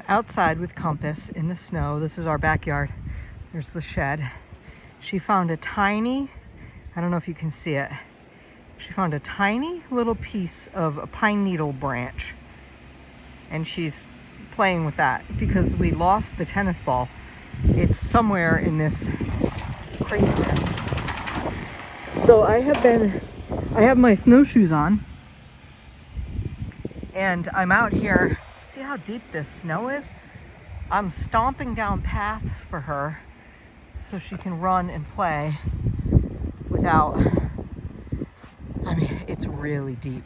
outside with Compass in the snow. This is our backyard. There's the shed. She found a tiny, I don't know if you can see it. She found a tiny little piece of a pine needle branch. And she's playing with that because we lost the tennis ball. It's somewhere in this craziness. So I have my snowshoes on. And I'm out here. See how deep this snow is? I'm stomping down paths for her so she can run and play without, I mean, it's really deep.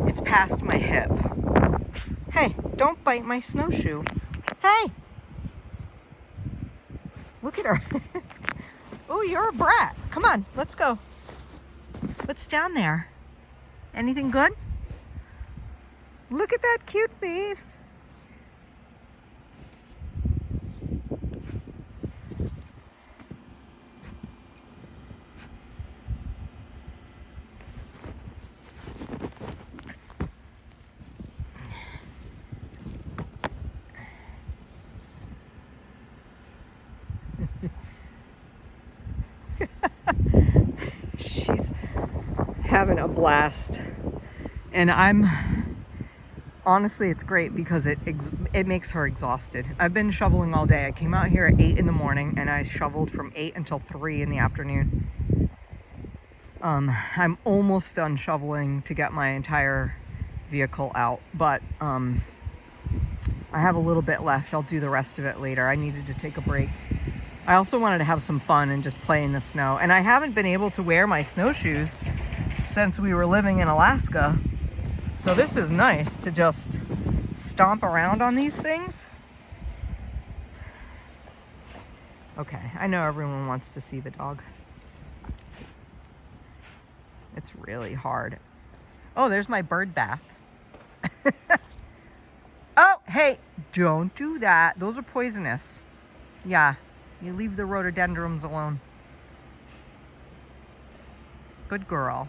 It's past my hip. Hey, don't bite my snowshoe. Hey! Look at her. Oh, you're a brat. Come on, let's go. What's down there? Anything good? Look at that cute face. She's having a blast. And honestly, it's great because it makes her exhausted. I've been shoveling all day. I came out here at 8 in the morning and I shoveled from 8 until 3 in the afternoon. I'm almost done shoveling to get my entire vehicle out, but I have a little bit left. I'll do the rest of it later. I needed to take a break. I also wanted to have some fun and just play in the snow. And I haven't been able to wear my snowshoes since we were living in Alaska. So this is nice to just stomp around on these things. Okay, I know everyone wants to see the dog. It's really hard. Oh, there's my bird bath. Oh, hey, don't do that. Those are poisonous. Yeah, you leave the rhododendrons alone. Good girl.